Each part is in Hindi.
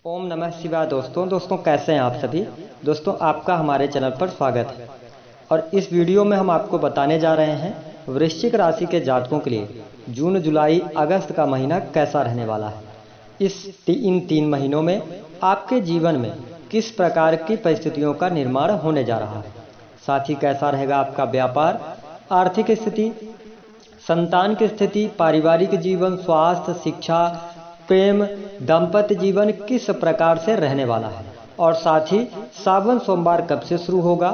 ओम नमः शिवाय। दोस्तों कैसे हैं आप सभी। दोस्तों आपका हमारे चैनल पर स्वागत है और इस वीडियो में हम आपको बताने जा रहे हैं वृश्चिक राशि के जातकों के लिए जून जुलाई अगस्त का महीना कैसा रहने वाला है। इन 3 महीनों में आपके जीवन में किस प्रकार की परिस्थितियों का निर्माण होने जा रहा है, साथ ही कैसा रहेगा आपका व्यापार, आर्थिक स्थिति, संतान की स्थिति, पारिवारिक जीवन, स्वास्थ्य, शिक्षा, प्रेम, दाम्पत्य जीवन किस प्रकार से रहने वाला है और साथ ही सावन सोमवार कब से शुरू होगा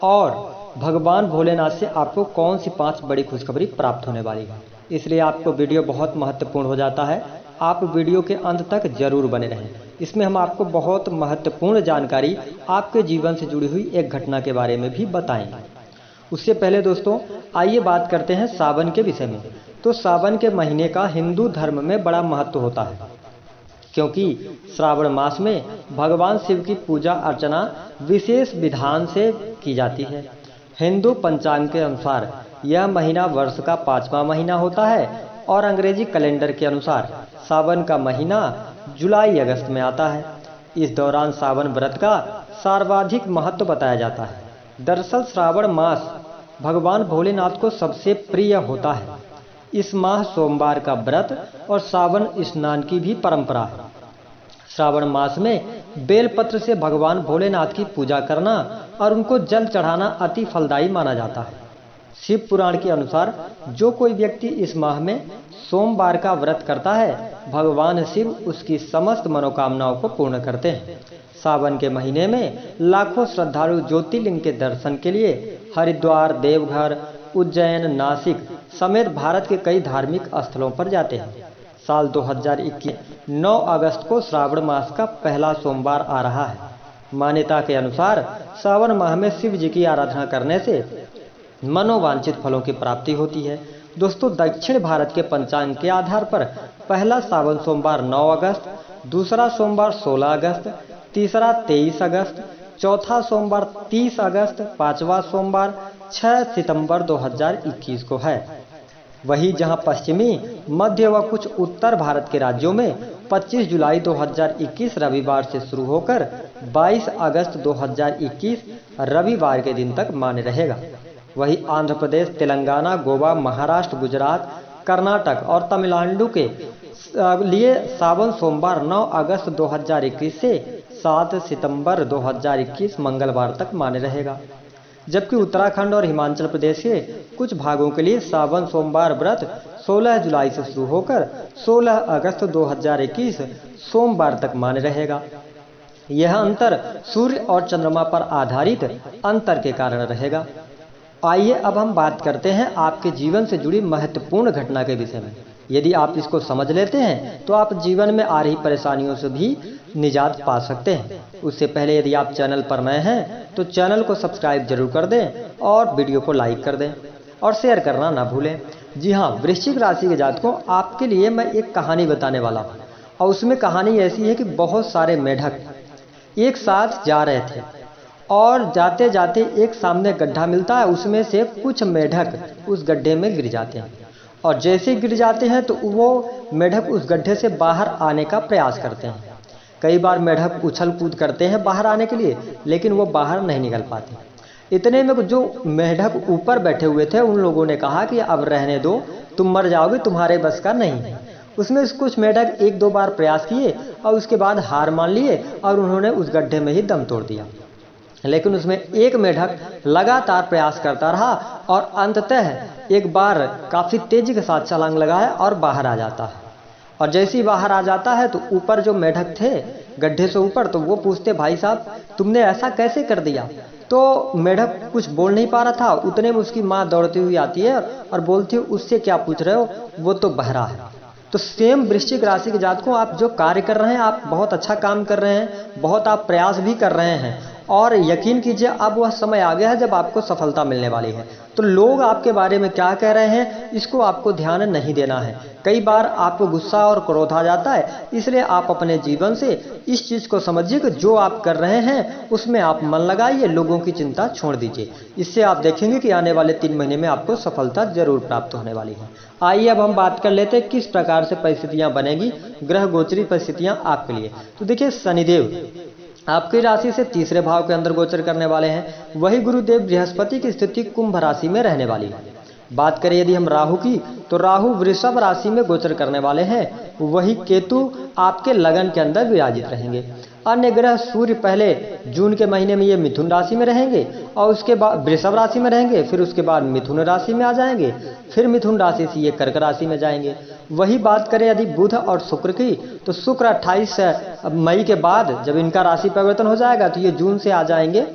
और भगवान भोलेनाथ से आपको कौन सी 5 बड़ी खुशखबरी प्राप्त होने वाली है। इसलिए आपको वीडियो बहुत महत्वपूर्ण हो जाता है। आप वीडियो के अंत तक जरूर बने रहें। इसमें हम आपको बहुत महत्वपूर्ण जानकारी आपके जीवन से जुड़ी हुई एक घटना के बारे में भी बताएंगे। उससे पहले दोस्तों आइए बात करते हैं सावन के विषय में। तो सावन के महीने का हिंदू धर्म में बड़ा महत्व होता है, क्योंकि श्रावण मास में भगवान शिव की पूजा अर्चना विशेष विधान से की जाती है। हिंदू पंचांग के अनुसार यह महीना वर्ष का 5वां महीना होता है और अंग्रेजी कैलेंडर के अनुसार सावन का महीना जुलाई अगस्त में आता है। इस दौरान सावन व्रत का सर्वाधिक महत्व बताया जाता है। दरअसल श्रावण मास भगवान भोलेनाथ को सबसे प्रिय होता है। इस माह सोमवार का व्रत और सावन स्नान की भी परंपरा है। श्रावण मास में बेलपत्र से भगवान भोलेनाथ की पूजा करना और उनको जल चढ़ाना अति फलदायी माना जाता है। शिव पुराण के अनुसार जो कोई व्यक्ति इस माह में सोमवार का व्रत करता है, भगवान शिव उसकी समस्त मनोकामनाओं को पूर्ण करते हैं। सावन के महीने में लाखों श्रद्धालु ज्योतिर्लिंग के दर्शन के लिए हरिद्वार, देवघर, उज्जैन, नासिक समेत भारत के कई धार्मिक स्थलों पर जाते हैं। साल 2021 9 अगस्त को श्रावण मास का पहला सोमवार आ रहा है। मान्यता के अनुसार सावन माह में शिव जी की आराधना करने से मनोवांछित फलों की प्राप्ति होती है। दोस्तों दक्षिण भारत के पंचांग के आधार पर पहला सावन सोमवार 9 अगस्त, दूसरा सोमवार 16 अगस्त, तीसरा 23 अगस्त, चौथा सोमवार 30 अगस्त, 5वां सोमवार 6 सितंबर 2021 को है। वहीं जहां पश्चिमी, मध्य व कुछ उत्तर भारत के राज्यों में 25 जुलाई 2021 रविवार से शुरू होकर 22 अगस्त 2021 रविवार के दिन तक मान्य रहेगा। वहीं आंध्र प्रदेश, तेलंगाना, गोवा, महाराष्ट्र, गुजरात, कर्नाटक और तमिलनाडु के लिए सावन सोमवार 9 अगस्त 2021 से 7 सितंबर 2021 मंगलवार तक मान्य रहेगा। जबकि उत्तराखंड और हिमाचल प्रदेश के कुछ भागों के लिए सावन सोमवार व्रत 16 जुलाई से शुरू होकर 16 अगस्त 2021 सोमवार तक मान्य रहेगा। यह अंतर सूर्य और चंद्रमा पर आधारित अंतर के कारण रहेगा। आइए अब हम बात करते हैं आपके जीवन से जुड़ी महत्वपूर्ण घटना के विषय में। यदि आप इसको समझ लेते हैं तो आप जीवन में आ रही परेशानियों से भी निजात पा सकते हैं। उससे पहले यदि आप चैनल पर नए हैं तो चैनल को सब्सक्राइब जरूर कर दें और वीडियो को लाइक कर दें और शेयर करना ना भूलें। जी हाँ, वृश्चिक राशि के जातकों, आपके लिए मैं एक कहानी बताने वाला हूँ और उसमें कहानी ऐसी है कि बहुत सारे मेढक एक साथ जा रहे थे और जाते जाते एक सामने गड्ढा मिलता है। उसमें से कुछ मेढक उस गड्ढे में गिर जाते हैं और जैसे गिर जाते हैं तो वो मेढक उस गड्ढे से बाहर आने का प्रयास करते हैं। कई बार मेढक उछल कूद करते हैं बाहर आने के लिए, लेकिन वो बाहर नहीं निकल पाते। इतने में जो मेढक ऊपर बैठे हुए थे उन लोगों ने कहा कि अब रहने दो, तुम मर जाओगे, तुम्हारे बस का नहीं है। उसमें कुछ मेढक 1-2 बार प्रयास किए और उसके बाद हार मान लिए और उन्होंने उस गड्ढे में ही दम तोड़ दिया। लेकिन उसमें एक मेढक लगातार प्रयास करता रहा और अंततः एक बार काफी तेजी के साथ छलांग लगाया और बाहर आ जाता है। और जैसे ही बाहर आ जाता है तो ऊपर जो मेढक थे गड्ढे से ऊपर, तो वो पूछते, भाई साहब तुमने ऐसा कैसे कर दिया? तो मेढक कुछ बोल नहीं पा रहा था। उतने में उसकी माँ दौड़ती हुई आती है और बोलती है, उससे क्या पूछ रहे हो, वो तो बहरा है। तो सेम वृश्चिक राशि के जातकों, आप जो कार्य कर रहे हैं, आप बहुत अच्छा काम कर रहे हैं, बहुत आप प्रयास भी कर रहे हैं और यकीन कीजिए अब वह समय आ गया है जब आपको सफलता मिलने वाली है। तो लोग आपके बारे में क्या कह रहे हैं इसको आपको ध्यान नहीं देना है। कई बार आपको गुस्सा और क्रोध आ जाता है, इसलिए आप अपने जीवन से इस चीज़ को समझिए कि जो आप कर रहे हैं उसमें आप मन लगाइए, लोगों की चिंता छोड़ दीजिए। इससे आप देखेंगे कि आने वाले 3 महीने में आपको सफलता जरूर प्राप्त होने वाली है। आइए अब हम बात कर लेते हैं किस प्रकार से परिस्थितियां बनेगी, ग्रह गोचरी परिस्थितियां आपके लिए। तो देखिए, शनिदेव आपकी राशि से तीसरे भाव के अंदर गोचर करने वाले हैं। वही गुरुदेव बृहस्पति की स्थिति कुंभ राशि में रहने वाली है। बात करें यदि हम राहु की, तो राहु वृषभ राशि में गोचर करने वाले हैं। वही केतु आपके लगन के अंदर विराजित रहेंगे। अन्य ग्रह सूर्य पहले जून के महीने में ये मिथुन राशि में रहेंगे और उसके बाद वृषभ राशि में रहेंगे, फिर उसके बाद मिथुन राशि में आ जाएंगे, फिर मिथुन राशि से ये कर्क राशि में जाएंगे। वही बात करें यदि बुध और शुक्र की, तो शुक्र 28 मई के बाद जब इनका राशि परिवर्तन हो जाएगा तो ये जून से आ जाएंगे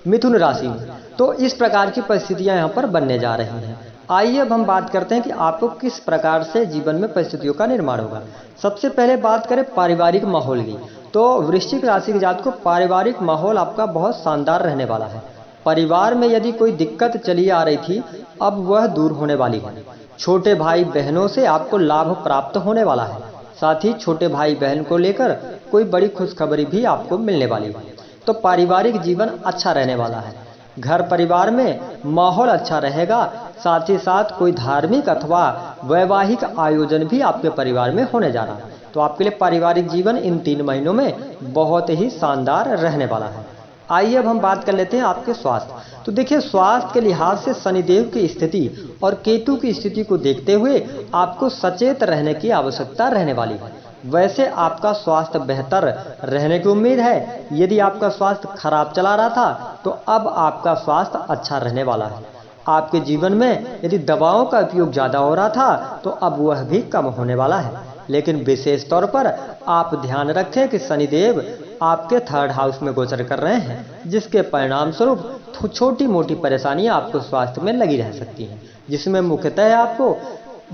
मिथुन राशि में। तो इस प्रकार की परिस्थितियां यहाँ पर बनने जा रही हैं। आइए अब हम बात करते हैं कि आपको किस प्रकार से जीवन में परिस्थितियों का निर्माण होगा। सबसे पहले बात करें पारिवारिक माहौल की, तो वृश्चिक राशि के जातक को पारिवारिक माहौल आपका बहुत शानदार रहने वाला है। परिवार में यदि कोई दिक्कत चली आ रही थी, अब वह दूर होने वाली है। छोटे भाई बहनों से आपको लाभ प्राप्त होने वाला है। साथ ही छोटे भाई बहन को लेकर कोई बड़ी खुशखबरी भी आपको मिलने वाली है। तो पारिवारिक जीवन अच्छा रहने वाला है। घर परिवार में माहौल अच्छा रहेगा। साथ ही साथ कोई धार्मिक अथवा वैवाहिक आयोजन भी आपके परिवार में होने जा रहा है। तो आपके लिए पारिवारिक जीवन इन 3 महीनों में बहुत ही शानदार रहने वाला है। आइए अब हम बात कर लेते हैं आपके स्वास्थ्य। तो देखिए, स्वास्थ्य के लिहाज से शनिदेव की स्थिति और केतु की स्थिति को देखते हुए आपको सचेत रहने की आवश्यकता रहने वाली है। वैसे आपका स्वास्थ्य बेहतर रहने की उम्मीद है। यदि आपका स्वास्थ्य खराब चला रहा था तो अब आपका स्वास्थ्य अच्छा रहने वाला है। आपके जीवन में यदि दवाओं का उपयोग ज़्यादा हो रहा था तो अब वह भी कम होने वाला है। लेकिन विशेष तौर पर आप ध्यान रखें कि शनिदेव आपके 3rd हाउस में गोचर कर रहे हैं, जिसके परिणाम स्वरूप छोटी मोटी परेशानियां आपको स्वास्थ्य में लगी रह सकती हैं, जिसमें मुख्यतः आपको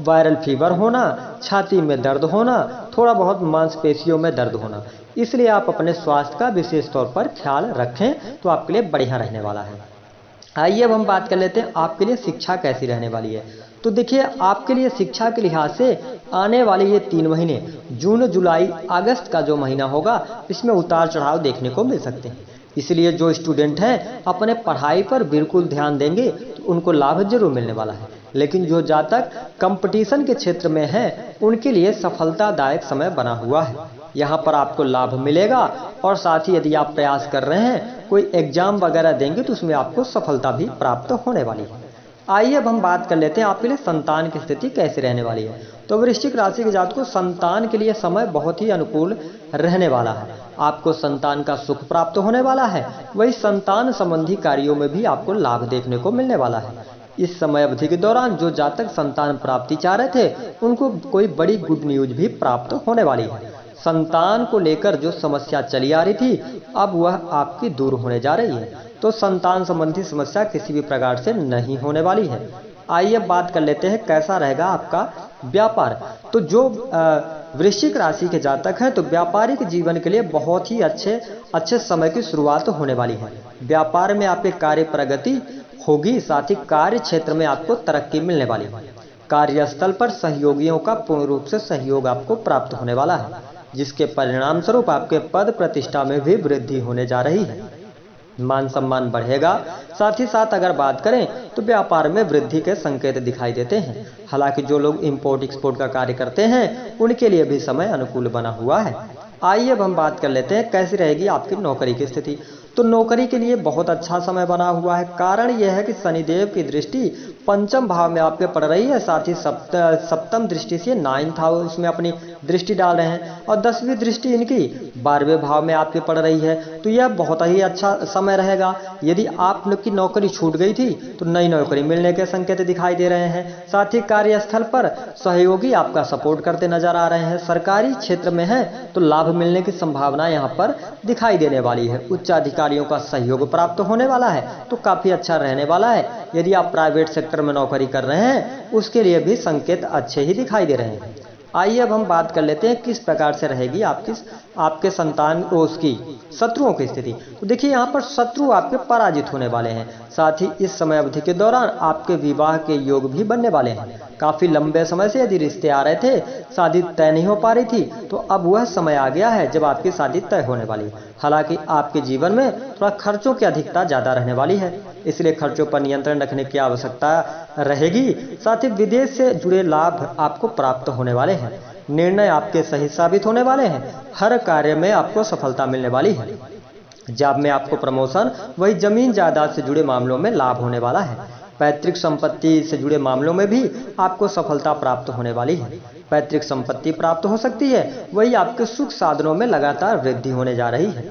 वायरल फीवर होना, छाती में दर्द होना, थोड़ा बहुत मांसपेशियों में दर्द होना। इसलिए आप अपने स्वास्थ्य का विशेष तौर पर ख्याल रखें तो आपके लिए बढ़िया रहने वाला है। आइए अब हम बात कर लेते हैं आपके लिए शिक्षा कैसी रहने वाली है। तो देखिए, आपके लिए शिक्षा के लिहाज से आने वाले ये 3 महीने जून, जुलाई, अगस्त का जो महीना होगा, इसमें उतार चढ़ाव देखने को मिल सकते हैं। इसलिए जो स्टूडेंट हैं अपने पढ़ाई पर बिल्कुल ध्यान देंगे तो उनको लाभ जरूर मिलने वाला है। लेकिन जो जातक कंपटीशन के क्षेत्र में हैं उनके लिए सफलतादायक समय बना हुआ है। यहाँ पर आपको लाभ मिलेगा और साथ ही यदि आप प्रयास कर रहे हैं, कोई एग्जाम वगैरह देंगे तो उसमें आपको सफलता भी प्राप्त होने वाली है। आइए अब हम बात कर लेते हैं आपके लिए संतान की स्थिति कैसे रहने वाली है। तो वृश्चिक राशि के जातक को संतान के लिए समय बहुत ही अनुकूल रहने वाला है। आपको संतान का सुख प्राप्त होने वाला है। वही संतान संबंधी कार्यों में भी आपको लाभ देखने को मिलने वाला है। इस समय अवधि के दौरान जो जातक संतान प्राप्ति चाह रहे थे उनको कोई बड़ी गुड न्यूज भी प्राप्त होने वाली है। संतान को लेकर जो समस्या चली आ रही थी अब वह आपकी दूर होने जा रही है। तो संतान संबंधी समस्या किसी भी प्रकार से नहीं होने वाली है। आइए बात कर लेते हैं कैसा रहेगा आपका व्यापार। तो जो वृश्चिक राशि के जातक हैं तो व्यापारिक जीवन के लिए बहुत ही अच्छे समय की शुरुआत होने वाली है। व्यापार में आपके कार्य प्रगति होगी, साथ ही कार्य क्षेत्र में आपको तरक्की मिलने वाली है। कार्यस्थल पर सहयोगियों का पूर्ण रूप से सहयोग आपको प्राप्त होने वाला है, जिसके परिणाम स्वरूप आपके पद प्रतिष्ठा में भी वृद्धि होने जा रही है। मान सम्मान बढ़ेगा। साथ ही साथ अगर बात करें तो व्यापार में वृद्धि के संकेत दिखाई देते हैं। हालांकि जो लोग इंपोर्ट एक्सपोर्ट का कार्य करते हैं उनके लिए भी समय अनुकूल बना हुआ है। आइए अब हम बात कर लेते हैं कैसी रहेगी आपकी नौकरी की स्थिति। तो नौकरी के लिए बहुत अच्छा समय बना हुआ है। कारण यह है कि शनिदेव की दृष्टि 5म भाव में आपके पड़ रही है, साथ ही सप्तम दृष्टि से 9th हाउस में अपनी दृष्टि डाल रहे हैं और 10वीं दृष्टि इनकी 12वें भाव में आपके पड़ रही है। तो यह बहुत ही अच्छा समय रहेगा। यदि आप लोग की नौकरी छूट गई थी तो नई नौकरी मिलने के संकेत दिखाई दे रहे हैं। साथ ही कार्यस्थल पर सहयोगी आपका सपोर्ट करते नजर आ रहे हैं। सरकारी क्षेत्र में है तो लाभ मिलने की संभावना यहाँ पर दिखाई देने वाली है। उच्च अधिकारियों का सहयोग प्राप्त होने वाला है तो काफी अच्छा रहने वाला है। यदि आप प्राइवेट सेक्टर में नौकरी कर रहे हैं उसके लिए भी संकेत अच्छे ही दिखाई दे रहे हैं। आइए अब हम बात कर लेते हैं किस प्रकार से रहेगी आपके संतान को उसकी शत्रुओं की स्थिति। तो देखिए यहाँ पर शत्रु आपके पराजित होने वाले हैं। साथ ही इस समय अवधि के दौरान आपके विवाह के योग भी बनने वाले हैं। काफी लंबे समय से यदि रिश्ते आ रहे थे, शादी तय नहीं हो पा रही थी, तो अब वह समय आ गया है जब आपकी शादी तय होने वाली है। हालांकि आपके जीवन में थोड़ा खर्चों की अधिकता ज्यादा रहने वाली है, इसलिए खर्चों पर नियंत्रण रखने की आवश्यकता रहेगी। साथ ही विदेश से जुड़े लाभ आपको प्राप्त होने वाले हैं। निर्णय आपके सही साबित होने वाले हैं। हर कार्य में आपको सफलता मिलने वाली है। जॉब में आपको प्रमोशन, वही जमीन जायदाद से जुड़े मामलों में लाभ होने वाला है। पैतृक संपत्ति से जुड़े मामलों में भी आपको सफलता प्राप्त होने वाली है। पैतृक संपत्ति प्राप्त हो सकती है, वही आपके सुख साधनों में लगातार वृद्धि होने जा रही है।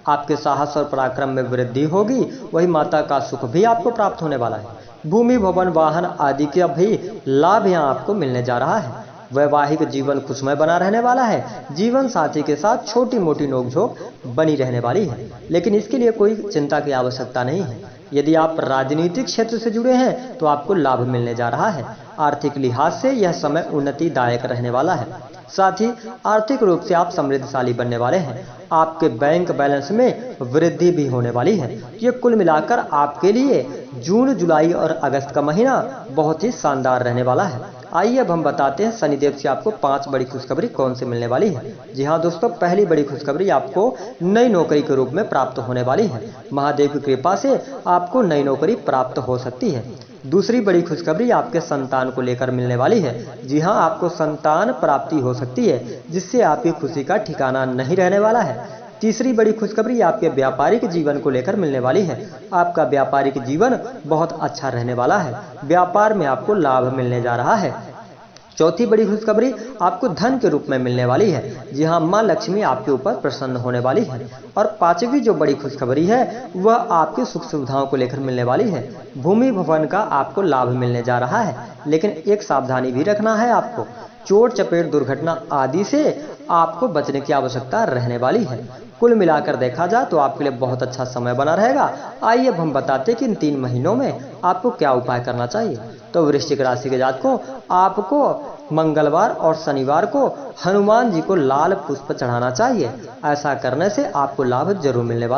आपके साहस और पराक्रम में वृद्धि होगी, वही माता का सुख भी आपको प्राप्त होने वाला है। भूमि, भवन, वाहन आदि के भी लाभ यहाँ आपको मिलने जा रहा है। वैवाहिक जीवन खुशमय बना रहने वाला है। जीवन साथी के साथ छोटी मोटी नोकझोंक बनी रहने वाली है, लेकिन इसके लिए कोई चिंता की आवश्यकता नहीं है। यदि आप राजनीतिक क्षेत्र से जुड़े हैं तो आपको लाभ मिलने जा रहा है। आर्थिक लिहाज से यह समय उन्नतिदायक रहने वाला है। साथ ही आर्थिक रूप से आप समृद्धशाली बनने वाले हैं। आपके बैंक बैलेंस में वृद्धि भी होने वाली है। ये कुल मिलाकर आपके लिए जून, जुलाई और अगस्त का महीना बहुत ही शानदार रहने वाला है। आइए अब हम बताते हैं शनिदेव से आपको 5 बड़ी खुशखबरी कौन से मिलने वाली है। जी हाँ दोस्तों, पहली बड़ी खुशखबरी आपको नई नौकरी के रूप में प्राप्त होने वाली है। महादेव की कृपा से आपको नई नौकरी प्राप्त हो सकती है। दूसरी बड़ी खुशखबरी आपके संतान को लेकर मिलने वाली है। जी हाँ, आपको संतान प्राप्ति हो सकती है, जिससे आपकी खुशी का ठिकाना नहीं रहने वाला है। तीसरी बड़ी खुशखबरी आपके व्यापारिक जीवन को लेकर मिलने वाली है। आपका व्यापारिक जीवन बहुत अच्छा रहने वाला है। व्यापार में आपको लाभ मिलने जा रहा है। चौथी बड़ी खुशखबरी आपको धन के रूप में मिलने वाली है। जी हाँ, माँ लक्ष्मी आपके ऊपर प्रसन्न होने वाली है। और पांचवी जो बड़ी खुशखबरी है वह आपकी सुख सुविधाओं को लेकर मिलने वाली है। भूमि भवन का आपको लाभ मिलने जा रहा है, लेकिन एक सावधानी भी रखना है आपको। चोट चपेट, दुर्घटना आदि से आपको बचने की आवश्यकता रहने वाली है। कुल मिलाकर देखा जाए तो आपके लिए बहुत अच्छा समय बना रहेगा। आइए अब हम बताते हैं कि इन 3 महीनों में आपको क्या उपाय करना चाहिए। तो वृश्चिक राशि के जातकों, आपको मंगलवार और शनिवार को हनुमान जी को लाल पुष्प चढ़ाना चाहिए। ऐसा करने से आपको लाभ जरूर मिलने वाला